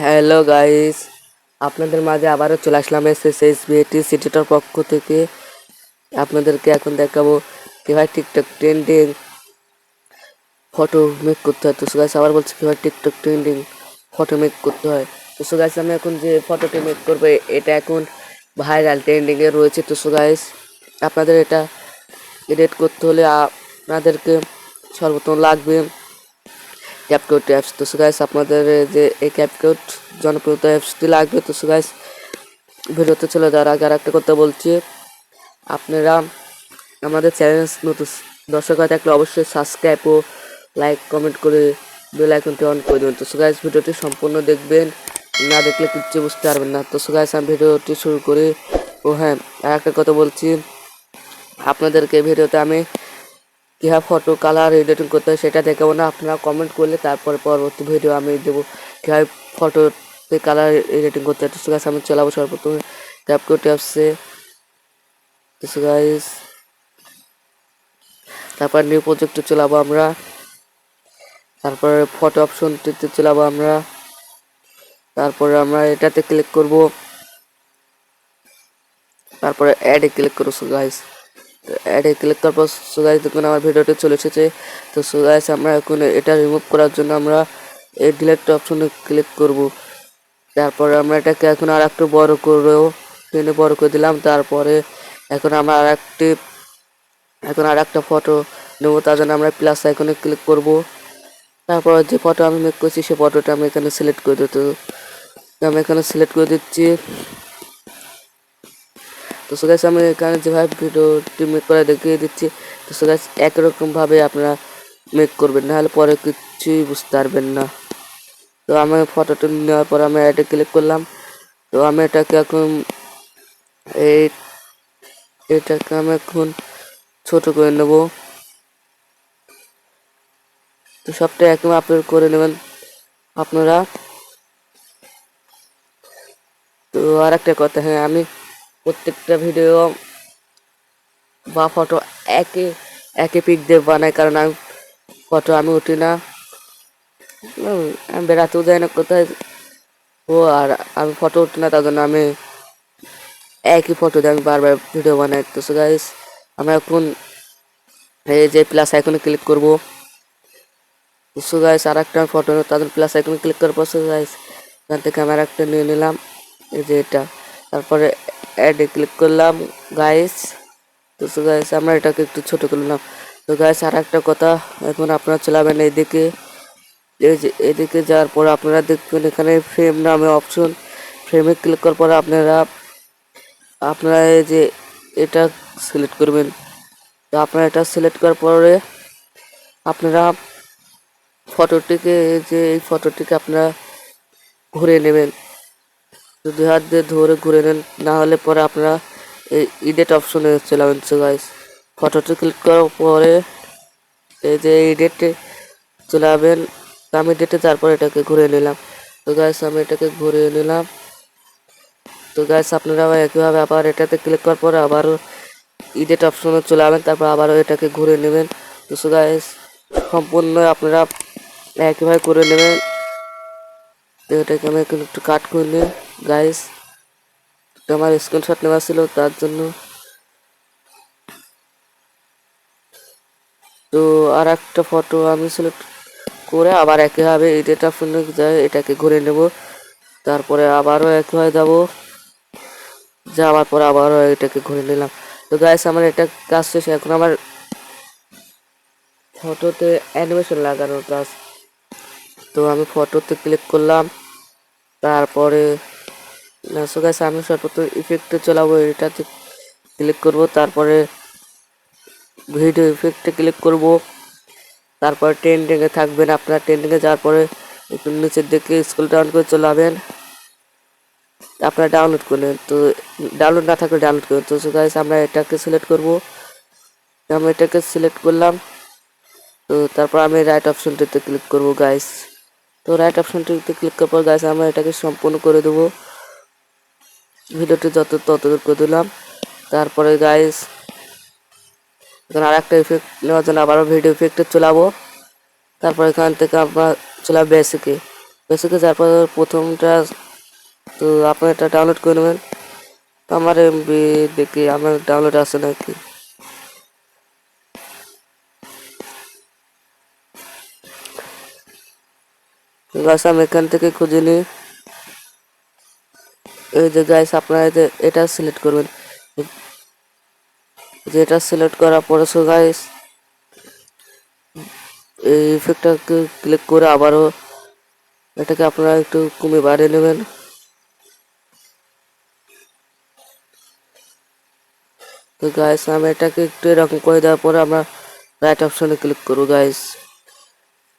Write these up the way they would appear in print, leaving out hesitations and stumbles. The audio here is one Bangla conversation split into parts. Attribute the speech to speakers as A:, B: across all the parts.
A: হ্যালো গাইস, আপনাদের মাঝে আবারও চলে আসলাম SSHB সিটিটার পক্ষ থেকে। আপনাদেরকে এখন দেখাবো কীভাবে টিকটক ট্রেন্ডিং ফটো মেক করতে হয়। তো গাইস আবার বলছি কীভাবে টিকটক ট্রেন্ডিং ফটো মেক করতে হয়। তো গাইস আমি এখন যে ফটোটি মেক করবো এটা এখন ভাইরাল ট্রেন্ডিংয়ে রয়েছে। তো গাইস আপনাদের এটা এডিট করতে হলে আপনাদেরকে সর্বপ্রথম লাগবে CapCut অ্যাপস। তো গাইস আপনাদের যে এই CapCut জনপ্রিয় অ্যাপসটি লাগবে। তো গাইস ভিডিওতে চলে যাওয়ার আগে আরেকটা কথা বলছি, আপনারা আমাদের চ্যানেল নতুন দর্শক হয়ে থাকলে অবশ্যই সাবস্ক্রাইব ও লাইক কমেন্ট করে বেল আইকনটি অন করে দেবেন। তো গাইস ভিডিওটি সম্পূর্ণ দেখবেন, না দেখলে কিচ্ছু বুঝতে পারবেন না। তো গাইস আমি ভিডিওটি শুরু করি। ও হ্যাঁ, আরেকটা কথা বলছি, আপনাদেরকে ভিডিওতে আমি কীভাবে ফটো কালার এডিটিং করতে হয় সেটা দেখাবো না, আপনারা কমেন্ট করলে তারপরে পরবর্তী ভিডিও আমি দেবো কীভাবে ফটোতে কালার এডিটিং করতে হয়। তো গাইস আমি চালাবো সর্বপ্রথমে CapCut অ্যাপসে। তো গাইস তারপর নিউ প্রজেক্টে চালাবো আমরা, তারপরে ফটো অপশনটিতে চালাবো আমরা, তারপরে আমরা এটাতে ক্লিক করব, তারপরে অ্যাডে ক্লিক করবো। সো গাইস অ্যাডে ক্লিক করার পর সো গাইস দেখুন আমার ভিডিওটি চলে এসেছে। তো সো গাইস আমরা এখন এটা রিমুভ করার জন্য আমরা এই ডিলিট অপশনে ক্লিক করব। তারপরে আমরা এটাকে এখন আর একটু বড় করবো, টেনে বড় করে দিলাম। তারপরে এখন আমরা আর একটা ফটো নেব, তার জন্য আমরা প্লাস আইকনে ক্লিক করব। তারপর যে ফটো আমি মেক করছি সেই ফটোটা আমি এখানে সিলেক্ট করে দিতে, আমি এখানে সিলেক্ট করে দিচ্ছি। তো গাইস আমি এখানে যেভাবে ভিডিওটি মেক করে দেখিয়ে দিচ্ছি, তো গাইস একরকমভাবে আপনারা মেক করবেন, নাহলে পরে কিছুই বুঝতে পারবেন না। তো আমি ফটোটা নেওয়ার পর আমি অ্যাডে ক্লিক করলাম। তো আমি এটাকে এখন এটাকে আমি এখন ছোট করে নেব। তো সবটা একদম আপলোড করে নেবেন আপনারা। তো আর একটা কথা, হ্যাঁ আমি প্রত্যেকটা ভিডিও বা ফটো একে পিক দিয়ে বানাই, কারণ আমি ফটো আমি উঠি না, আমি বেড়াতেও যাই না কোথায়, আর আমি ফটো উঠি না, তার জন্য আমি একই ফটো দিয়ে আমি বারবার ভিডিও বানাই। তো গাইস আমরা এখন এই যে প্লাস আইকনে ক্লিক করব। সো গাইস আর একটা ফটো তাদের প্লাস আইকনে ক্লিক করার পর গাইস এখান থেকে আমি একটা নিয়ে নিলাম, এই যে এটা। তারপরে অ্যাডে ক্লিক করলাম গাইস। তো গাইস আমরা এটাকে একটু ছোট করলাম। তো গাইস আর একটা কথা, এখন আপনারা চালাবেন এইদিকে, এই যে এদিকে যাওয়ার পর আপনারা দেখবেন এখানে ফ্রেম নামে অপশন, ফ্রেমে ক্লিক করার পর আপনারা এই যে এটা সিলেক্ট করবেন। তো আপনারা এটা সিলেক্ট করার পরে আপনারা এই ফটোটিকে আপনারা ঘুরে নেবেন, যদি হাত দিয়ে ধরে ঘুরে নেন, না হলে পরে আপনারা এই এডিট অপশনে চলাবেন। সো গাইস ফটোটি ক্লিক করার পরে এই যে এডিটে চলাবেন, আমি এডিটে তারপর এটাকে ঘুরে নিলাম। তো গাইস আমি এটাকে ঘুরে নিলাম। তো গাইস আপনারা একইভাবে আবার এটাতে ক্লিক করার পরে আবারও এডিট অপশনে চলাবেন, তারপর আবারও এটাকে ঘুরে নেবেন। তো গাইস সম্পূর্ণ আপনারা একইভাবে করে নেবেন। তো এটাকে আমি একটু কাট করে নিই গাইস, আমার স্ক্রিনশট নেওয়া ছিল তার জন্য। তো আর একটা ফটো আমি সিলেক্ট করে আবার একইভাবে এডিট অপশনে যাই, এটাকে ঘুরে নেব, তারপরে আবারও একইভাবে যাওয়ার পর আবারও এটাকে ঘুরে নিলাম। তো গাইস আমার এটা কাজ শেষ, এখন আমার ফটোতে অ্যানিমেশন লাগানোর কাজ। তো আমি ফটোতে ক্লিক করলাম, তারপরে সো গাইস আমি সর্বপ্রথম ইফেক্টে চলাবো, এটাতে ক্লিক করব, তারপরে ভিডিও ইফেক্টে ক্লিক করব, তারপর ট্রেন্ডিংয়ে থাকবেন আপনারা। ট্রেন্ডিংয়ে যাওয়ার পরে একটু নিচের দিকে স্ক্রল ডাউন করে চলাবেন, আপনারা ডাউনলোড করলেন। তো ডাউনলোড না থাকলে ডাউনলোড করবেন। তো গাইস আমরা এটাকে সিলেক্ট করব, আমি এটাকে সিলেক্ট করলাম। তো তারপর আমি রাইট অপশনটিতে ক্লিক করব গাইস। তো রাইট অপশনটিতে ক্লিক করার পর গাইস আমরা এটাকে সম্পূর্ণ করে দেবো, ভিডিওটি ততদূর করে দিলাম। তারপরে গাইস এখন আর একটা ইফেক্ট নেওয়ার জন্য আবারও ভিডিও ইফেক্টে চলাবো, তারপর এখান থেকে আমরা চলাবো বেসিকে। বেসিকে যাওয়ার পর প্রথমটা তো আপনারা এটা ডাউনলোড করে নেবেন। তো আমার এমবি দেখি আমার ডাউনলোড আছে নাকি। গাইস আমি এখান থেকে খুঁজে নিই। এই যে গাইস আপনারা এটা সিলেক্ট করবেন, যে এটা সিলেক্ট করার পরে সো গাইস এই ইফেক্টটাকে ক্লিক করে আবারও এটাকে আপনারা একটু কমে বাড়িয়ে নেবেন। তো গাইস আমি এটাকে একটু এরকম করে দেওয়ার পরে আমরা রাইট অপশনে ক্লিক করবো গাইস।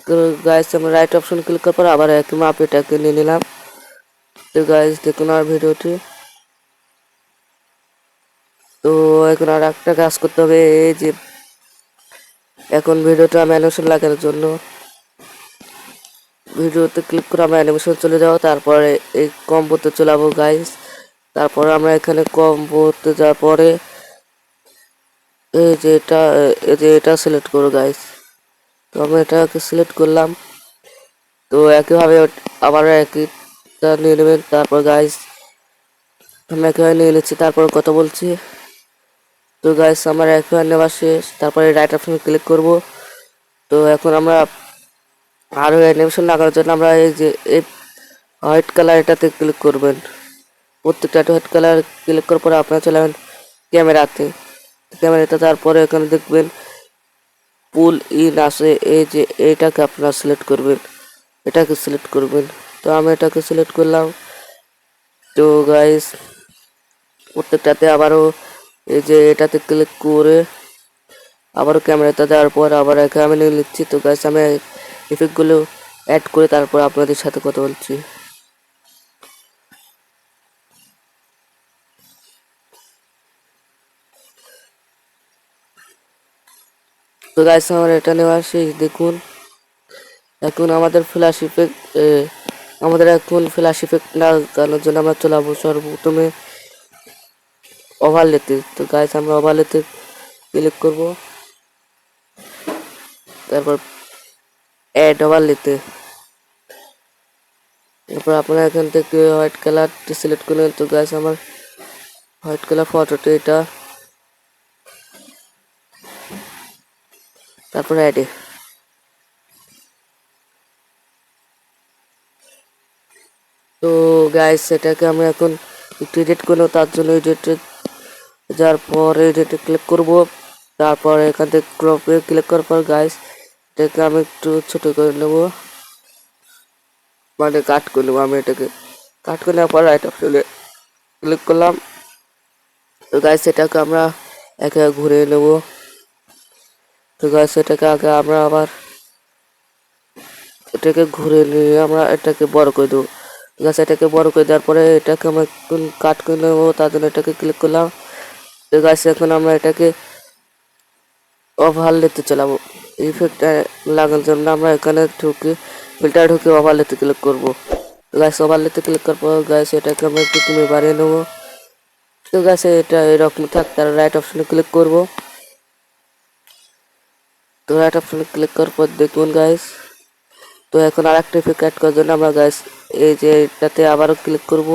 A: তো গাইস আমরা রাইট অপশন ক্লিক করার পর আবার একই মাপ এটাকে নিয়ে নিলাম। তো গাইস দেখুন আর ভিডিওটি। তো এখন আর একটা কাজ করতে হবে, এই যে এখন ভিডিওটা অ্যানিমেশন লাগানোর জন্য ভিডিওতে ক্লিক করে আমরা অ্যানিমেশন চলে যাবো, তারপরে এই কম্বোতে চলে যাবো গাইস। তারপর আমরা এখানে কম্বোতে যাওয়ার পরে এই যে এটা সিলেক্ট করো গাইস। তো আমি এটাকে সিলেক্ট করলাম। তো একইভাবে আবার একইটা নিয়ে নেবেন। তারপর গাইস আমি একইভাবে নিয়ে নিচ্ছি, তারপর কথা বলছি। তো গাইস আমার একইভাবে নেওয়া শেষ, তারপরে রাইট অপশনে ক্লিক করব। তো এখন আমরা আরও অ্যানিমেশন লাগানোর জন্য আমরা এই যে এই হোয়াইট কালার এটাতে ক্লিক করবেন। প্রত্যেকটা হোয়াইট কালার ক্লিক করার পরে আপনারা চলে যাবেন ক্যামেরাতে। ক্যামেরাতে তারপরে এখানে দেখবেন পুল ইন আসে, এই যে এইটাকে আপনারা সিলেক্ট করবেন, এটাকে সিলেক্ট করবেন। তো আমি এটাকে সিলেক্ট করলাম। তো গাইস প্রত্যেকটাতে আবারও এই যে এটাতে ক্লিক করে আবারও ক্যামেরাতে দেওয়ার পর আবার একে আমি নিয়ে নিচ্ছি। তো গাইস আমি ইফেক্টগুলো অ্যাড করে তারপর আপনাদের সাথে কথা বলছি। তো গাইস আমার এটা নেওয়া শেষ। দেখুন এখন আমাদের ফ্ল্যাশ ইফেক্ট লাগানোর জন্য আমরা চলে যাবো সর্বপ্রথমে ওভারলেতে। তো গাইস আমরা ওভারলেতে ক্লিক করব, তারপর অ্যাড ওভারলেতে। তারপর আপনারা এখান থেকে হোয়াইট কালারটি সিলেক্ট করলেন। তো গাইস আমার হোয়াইট কালার ফটোটা এটা, তারপর অ্যাডে। তো গাইস এটাকে আমরা এখন একটু এডিট করবো, তার জন্য এডিটে যাওয়ার পর এডিটে ক্লিক করব। তারপর এখান থেকে ক্রপে ক্লিক করার পর গাইস এটাকে আমি একটু ছোট করে নেব, মানে কাট করে নেবো। আমি এটাকে কাট করে নেওয়ার পর রাইট অপশনে ক্লিক করলাম। তো গাইস এটাকে আমরা একে ঘুরে নেব। তো গাইস এটাকে আগে আমরা আবার এটাকে ঘুরে নিয়ে আমরা এটাকে বড় করে দেবো। গাছ এটাকে বড় করে দেওয়ার পরে এটাকে আমরা কাট করে নেবো, তার জন্য এটাকে ক্লিক করলাম। তো গাছ এখন আমরা এটাকে ওভারলেতে চালাবো। ইফেক্ট লাগানোর জন্য আমরা এখানে ফিল্টার ঢুকে ওভারলেতে ক্লিক করবো। গাছ ওভারলেতে ক্লিক করার পর গাছ এটাকে আমরা একটু কমে বাড়িয়ে নেবো। তো গাছে এটা এরকম থাক, তার রাইট অপশনে ক্লিক করব। তো রাইট অপশনে ক্লিক করার পর দেখুন গাইস, তো এখন আর একটা ইফেক্ট অ্যাড করার জন্য আমরা গাইস এই যে এটাতে আবারও ক্লিক করব।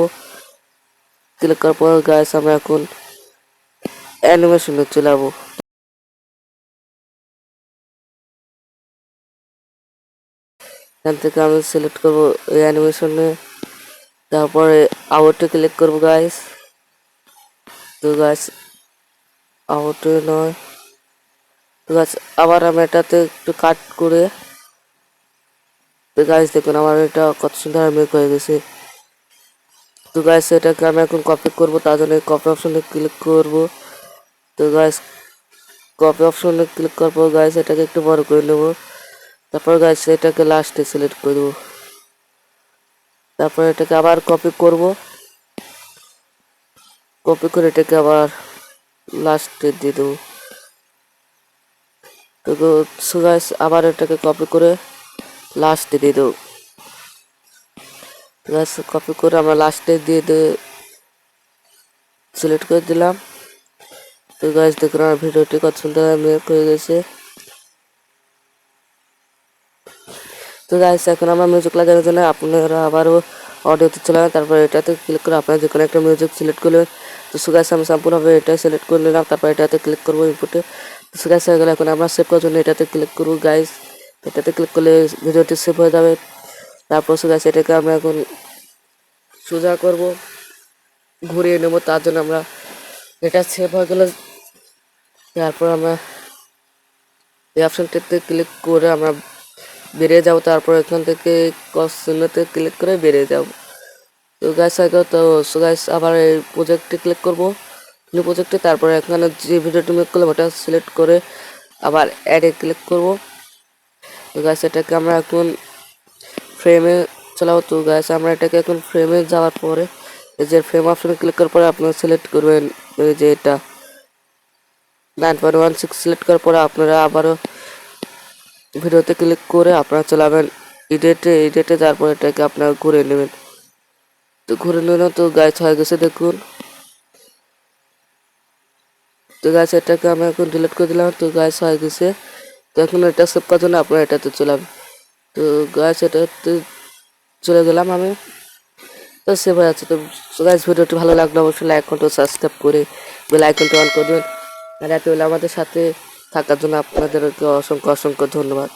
A: ক্লিক করার পর গাইস আমরা এখন অ্যানিমেশনে চলে যাবো। এখান থেকে আমি সিলেক্ট করব এই অ্যানিমেশনে, তারপরে আউটে ক্লিক করব গাইস। তো গাইস আউটে নয়, তো গাইস আবার আমি এটাতে একটু কাট করে, তো গাইস দেখুন আমার এটা কত সুন্দর মেক হয়ে গেছে। তো গাইস এটাকে আমি এখন কপি করব, তার জন্য কপি অপশনে ক্লিক করব। তো গাইস কপি অপশনে ক্লিক করার পর গাইস এটাকে একটু বড় করে নেব। তারপর গাইস এটাকে লাস্টে সিলেক্ট করে দেবো। তারপর এটাকে আবার কপি করব, কপি করে এটাকে আবার লাস্টে দিয়ে দেবো। তো গাইস আবার এটাকে কপি করে লাস্টে দিয়ে দেবো। গাইস কপি করে আমরা লাস্টে দিয়ে সিলেক্ট করে দিলাম। তো গাইস দেখুন আমার ভিডিওটি কত সুন্দর মেক হয়ে গেছে। তো তো গাইস এখন আমরা মিউজিক লাগানোর জন্য আপনারা আবারও অডিওতে চলে যাবেন, তারপর এটাতে ক্লিক করে আপনারা যে কোনো একটা মিউজিক সিলেক্ট করলেন। তো সো গাইস আমি সম্পূর্ণভাবে এটা সিলেক্ট করে নিলাম, তারপর এটাতে ক্লিক করবো ইনপুটে। তো সো গাইস হয়ে গেলে এখন আমরা সেভ করার জন্য এটাতে ক্লিক করবো গাইস। এটাতে ক্লিক করলে ভিডিওটি সেভ হয়ে যাবে। তারপর সো গাইস এটাকে আমরা এখন সোজা করবো, ঘুরিয়ে নেবো। তার জন্য আমরা এটা সেভ হয়ে গেলে তারপর আমরা এই অপশনটিতে ক্লিক করে আমরা বেরিয়ে যাব। তারপর এখান থেকে ক্রস চিহ্নতে ক্লিক করে বেরিয়ে যাব। তো গাইস তো সো গাইস আবার এই প্রজেক্টে ক্লিক করব, নিউ প্রজেক্টে। তারপর এখানে যে ভিডিওটি মেক করলাম ওটা সিলেক্ট করে আবার অ্যাডে ক্লিক করব। তো গাইস এটাকে আমরা এখন ফ্রেমে চালাবো। তো গাইস আমরা এটাকে এখন ফ্রেমে যাওয়ার পরে এই যে ফ্রেম অপশনে ক্লিক করার পরে আপনারা সিলেক্ট করবেন এই যে এটা 9.16 সিলেক্ট করার পরে আপনারা আবারও ভিডিওতে ক্লিক করে আপনারা চালাবেন এডিটে যাওয়ার পরে এটাকে আপনারা ঘুরে নেবেন। তো ঘুরে নিলাম। তো গাইস হয়ে গেছে দেখুন। তো গাইস এটাকে আমি এখন ডিলিট করে দিলাম। তো গাইস হয়ে গেছে। তো এখন এটা সেভ করার জন্য আপনারা এটাতে চলাবেন। তো গাইস এটাতে চলে গেলাম আমি। তো সেভ হয়ে যাচ্ছে। তো গাইস ভিডিওটি ভালো লাগলে অবশ্যই লাইক কমেন্ট সাবস্ক্রাইব করে বেল আইকনটি অন করে দেবেন। আর এত আমাদের সাথে থাকার জন্য আপনাদেরকে অসংখ্য অসংখ্য ধন্যবাদ।